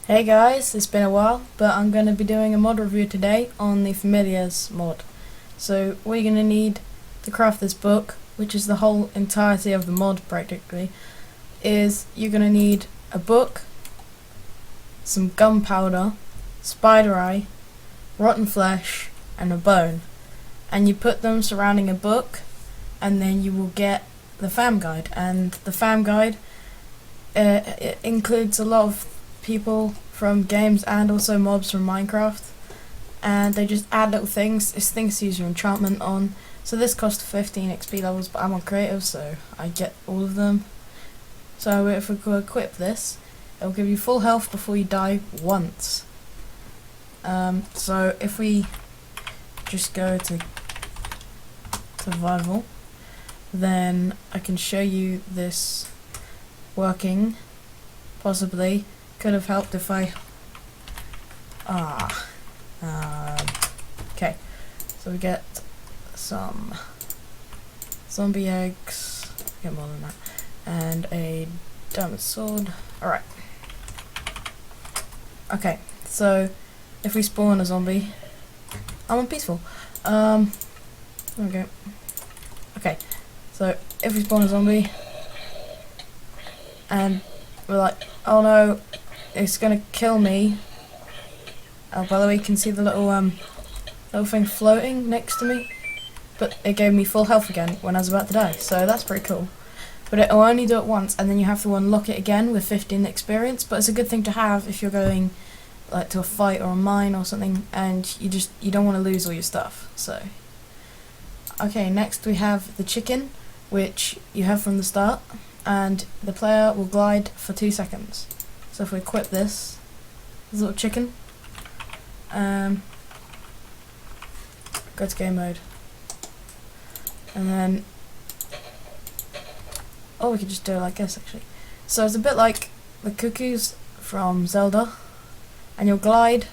Hey guys, it's been a while, but I'm going to be doing a mod review today on the Familiars mod. So what you're going to need to craft this book, which is the whole entirety of the mod practically, is you're going to need a book, some gunpowder, spider eye, rotten flesh, and a bone. And you put them surrounding a book, and then you will get the fam guide. And the fam guide it includes a lot of people from games and also mobs from Minecraft, and they just add little things. It's things to use your enchantment on. So this costs 15 XP levels, but I'm on creative, so I get all of them. So if we go equip this, it'll give you full health before you die once. So if we just go to survival, then I can show you this working. Possibly could have helped if I okay, so we get some zombie eggs, get more than that, and a diamond sword. Alright, okay, so if we spawn a zombie, I'm on peaceful. Okay, so if we spawn a zombie and we're like, oh no, it's gonna kill me. Oh, by the way, you can see the little thing floating next to me, but it gave me full health again when I was about to die, so that's pretty cool. But it'll only do it once, and then you have to unlock it again with 15 experience, but it's a good thing to have if you're going like to a fight or a mine or something, and you don't want to lose all your stuff. So okay, next we have the chicken, which you have from the start, and the player will glide for 2 seconds. So if we equip this little chicken, go to game mode, and then we could just do it like this actually. So it's a bit like the cuckoos from Zelda, and you'll glide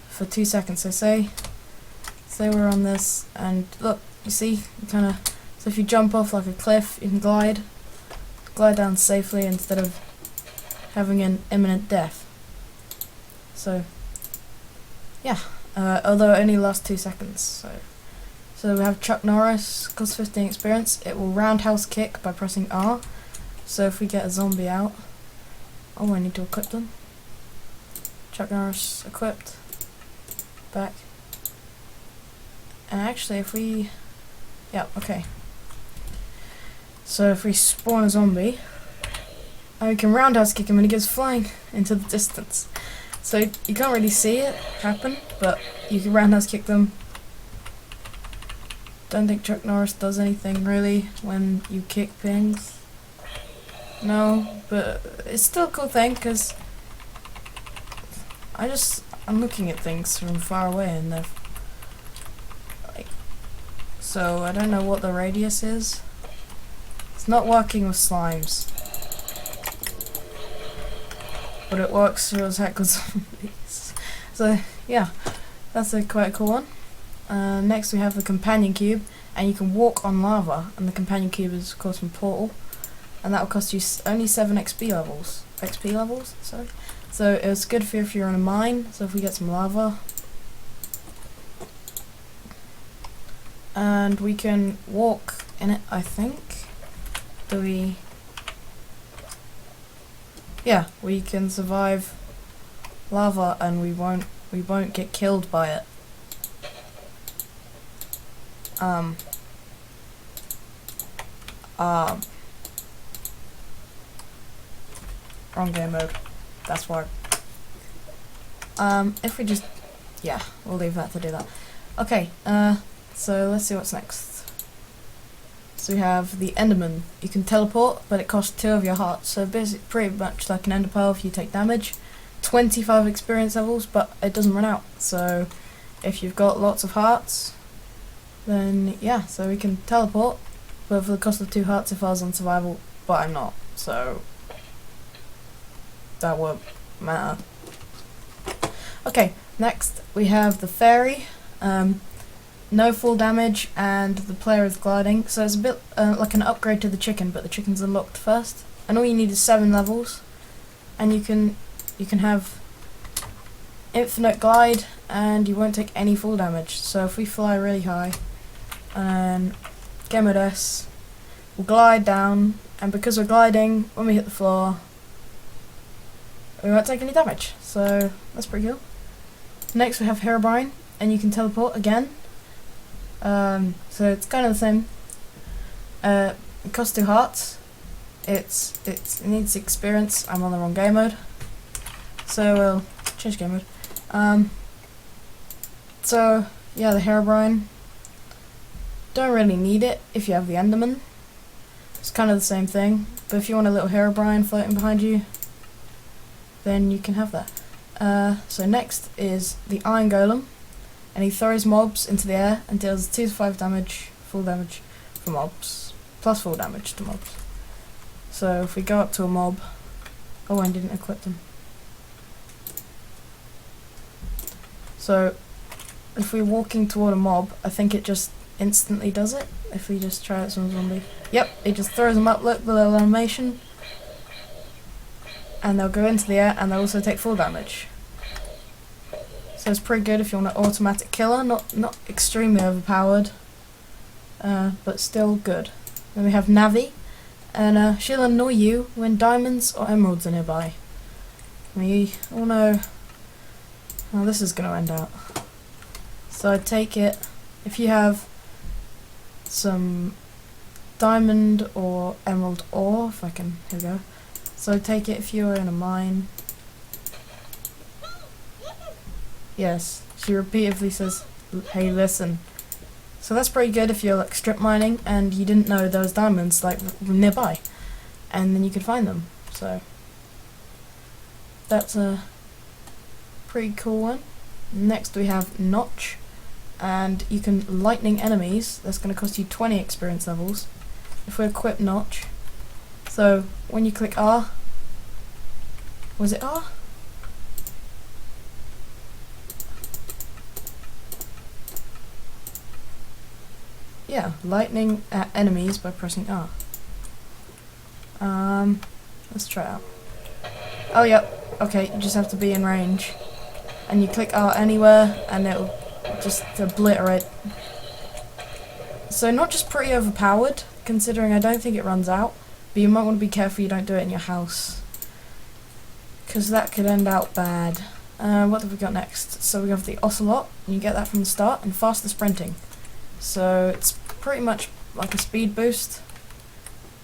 for 2 seconds. So say we're on this, and look, you see, so if you jump off like a cliff, you can glide down safely instead of having an imminent death. So yeah, although it only lasts 2 seconds. So we have Chuck Norris, costs 15 experience. It will roundhouse kick by pressing R. So if we get a zombie out, I need to equip them. Chuck Norris equipped, back, and actually if we, okay. So if we spawn a zombie, we can roundhouse kick him and he goes flying into the distance. So you can't really see it happen, but you can roundhouse kick them. Don't think Chuck Norris does anything really when you kick things. No, but it's still a cool thing because I'm looking at things from far away and they're like, so I don't know what the radius is. It's not working with slimes, but it works for attack with zombies. So yeah, that's quite a cool one. Next we have the companion cube, and you can walk on lava, and the companion cube is of course from Portal, and that will cost you only 7 XP levels. Sorry. So it's good for if you're in a mine. So if we get some lava, and we can walk in it, I think. Yeah, we can survive lava and we won't get killed by it. Wrong game mode. That's why. If we just, we'll leave that to do that. Okay, so let's see what's next. So we have the Enderman. You can teleport, but it costs 2 of your hearts. So basically, pretty much like an Ender Pearl if you take damage. 25 experience levels, but it doesn't run out. So if you've got lots of hearts, then yeah, so we can teleport, but for the cost of 2 hearts if I was on survival, but I'm not, so that won't matter. Okay, next we have the fairy. No full damage, and the player is gliding, so it's a bit like an upgrade to the chicken, but the chicken's unlocked first. And all you need is 7 levels, and you can you can have infinite glide and you won't take any fall damage. So if we fly really high and game mode S, we'll glide down, and because we're gliding, when we hit the floor, we won't take any damage. So that's pretty cool. Next we have Herobrine, and you can teleport again. So it's kind of the same. It costs 2 hearts. It needs experience. I'm on the wrong game mode, so we'll change game mode. So yeah, the Herobrine. Don't really need it if you have the Enderman. It's kind of the same thing, but if you want a little Herobrine floating behind you, then you can have that. So next is the Iron Golem, and he throws mobs into the air and deals 2 to 5 damage, full damage for mobs, plus full damage to mobs. So if we go up to a mob, oh, I didn't equip them. So if we're walking toward a mob, I think it just instantly does it. If we just try out some zombie, yep, it just throws them up. Look, the little animation, and they'll go into the air, and they'll also take full damage. So it's pretty good if you want an automatic killer, not extremely overpowered, but still good. Then we have Navi, and she'll annoy you when diamonds or emeralds are nearby. We all know how this is going to end out. So I take it, if you have some diamond or emerald ore, if I can, here we go. So take it if you're in a mine. Yes, she repeatedly says, hey, listen. So that's pretty good if you're like strip mining and you didn't know there was diamonds like nearby, and then you could find them. So that's a pretty cool one. Next we have Notch, and you can lightning enemies. That's going to cost you 20 experience levels if we equip Notch. So when you click R, was it R? Yeah, lightning at enemies by pressing R. Let's try it out. Oh, yep. Okay, you just have to be in range, and you click R anywhere, and it'll just obliterate. So not just pretty overpowered, considering I don't think it runs out, but you might want to be careful you don't do it in your house, because that could end out bad. What have we got next? So we have the Ocelot, and you get that from the start, and faster sprinting. So it's pretty much like a speed boost.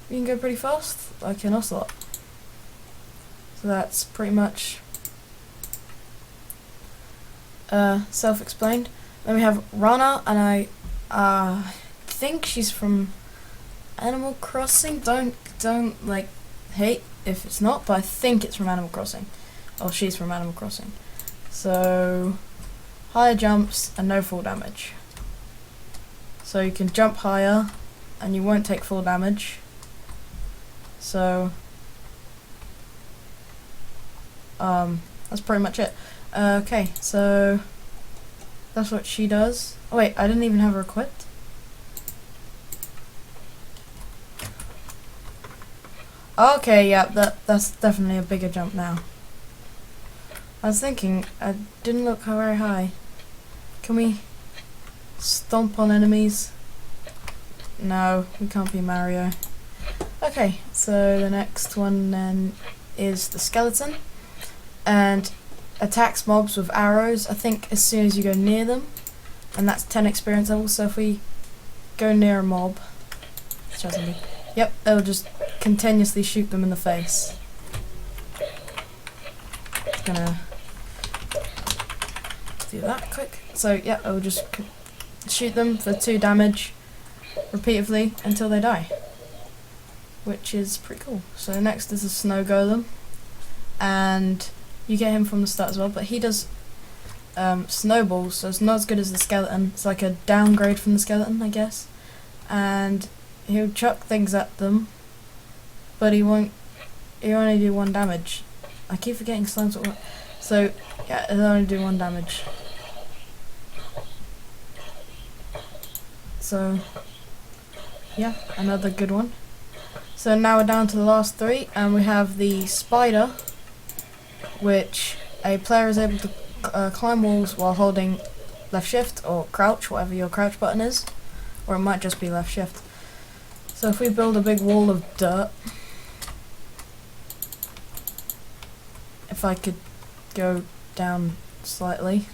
You can go pretty fast, like an Ocelot. So that's pretty much self-explained. Then we have Rana, and I think she's from Animal Crossing. Don't like hate if it's not, but I think it's from Animal Crossing. Or she's from Animal Crossing. So higher jumps and no fall damage. So you can jump higher and you won't take full damage. So that's pretty much it. Okay, so that's what she does. Oh wait, I didn't even have her equipped. Okay, yeah, that's definitely a bigger jump now. I was thinking, I didn't look very high. Can we stomp on enemies? No, we can't be Mario. Okay, so the next one then is the skeleton, and attacks mobs with arrows, I think as soon as you go near them, and that's 10 experience levels. So if we go near a mob, let's try something. Yep, it'll just continuously shoot them in the face. Just gonna do that quick. So yeah, it'll just shoot them for 2 damage repeatedly until they die, which is pretty cool. So next is a snow golem, and you get him from the start as well, but he does snowballs, so it's not as good as the skeleton. It's like a downgrade from the skeleton, I guess, and he'll chuck things at them, but he'll only do 1 damage. I keep forgetting slimes. So yeah, it'll only do 1 damage. So yeah, another good one. So now we're down to the last 3, and we have the spider, which a player is able to climb walls while holding left shift or crouch, whatever your crouch button is, or it might just be left shift. So if we build a big wall of dirt, if I could go down slightly,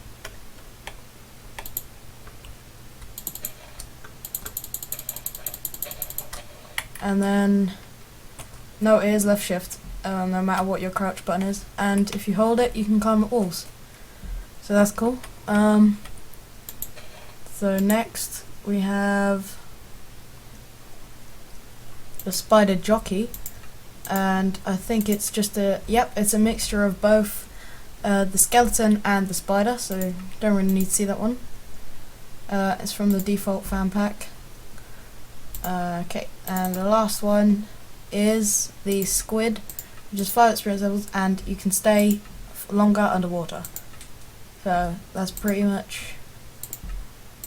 and then no, it is left shift, no matter what your crouch button is, and if you hold it you can climb up walls, so that's cool. So next we have the spider jockey, and I think it's just it's a mixture of both the skeleton and the spider, so don't really need to see that one. It's from the default fan pack. Okay, and the last one is the squid, which is 5 experience levels, and you can stay longer underwater. So that's pretty much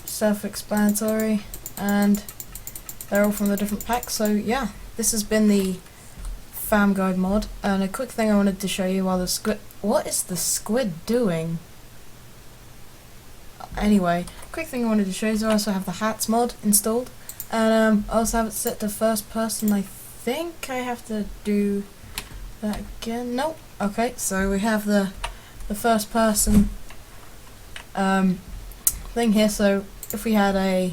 self-explanatory, and they're all from the different packs. So yeah, this has been the Fam Guide mod, and a quick thing I wanted to show you while the squid... What is the squid doing? Anyway, quick thing I wanted to show you is I also have the hats mod installed, and I also have it set to first person. I think I have to do that again. Nope. Okay, so we have the first person thing here. So if we had a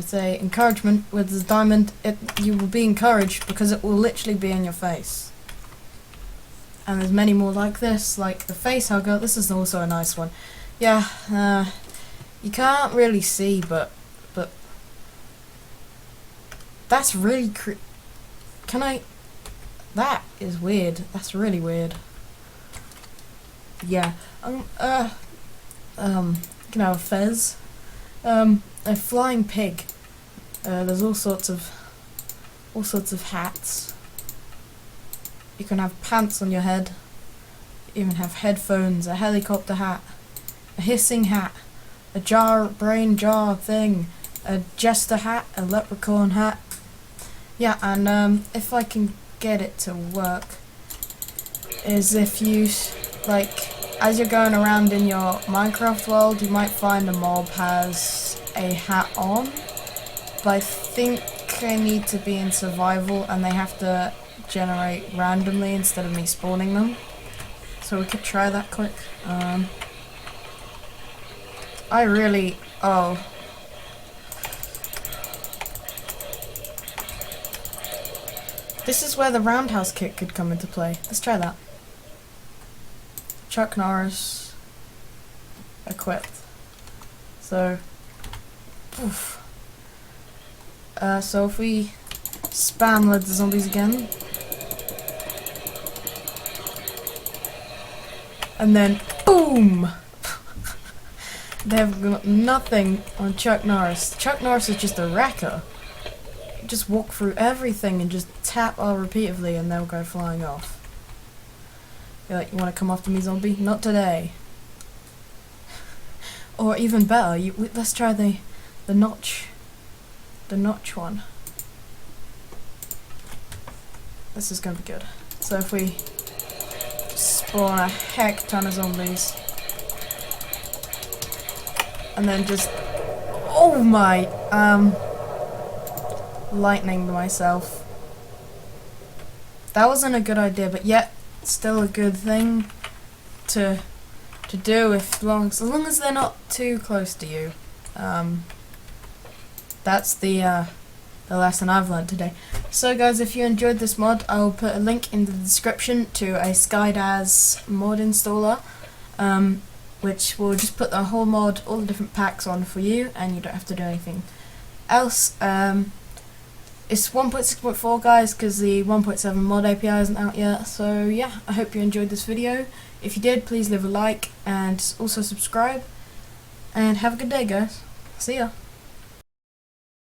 say encouragement with the diamond, you will be encouraged because it will literally be in your face. And there's many more like this, like the face hugger. This is also a nice one. Yeah, you can't really see, but that's really that is weird. That's really weird. Yeah. You can have a fez. A flying pig. There's all sorts of hats. You can have pants on your head. You even have headphones, a helicopter hat, a hissing hat, a brain jar thing, a jester hat, a leprechaun hat. Yeah, and if I can get it to work, is if you as you're going around in your Minecraft world, you might find a mob has a hat on, but I think I need to be in survival and they have to generate randomly instead of me spawning them. So we could try that quick. This is where the roundhouse kick could come into play. Let's try that. Chuck Norris equipped. So, oof. So if we spam loads of zombies again, and then boom, they have got nothing on Chuck Norris. Chuck Norris is just a wrecker. You just walk through everything and just tap R repeatedly, and they'll go flying off. You're like, you want to come after me, zombie? Not today. Or even better, let's try the notch one. This is gonna be good. So if we just spawn a heck ton of zombies, and then just, oh my, lightning myself. That wasn't a good idea, but yet still a good thing to do as long as they're not too close to you. That's the lesson I've learned today. So guys, if you enjoyed this mod, I'll put a link in the description to a Skydaz mod installer, which will just put the whole mod, all the different packs on for you, and you don't have to do anything else. It's 1.6.4 guys, because the 1.7 mod API isn't out yet. So yeah, I hope you enjoyed this video. If you did, please leave a like and also subscribe, and have a good day guys. See ya.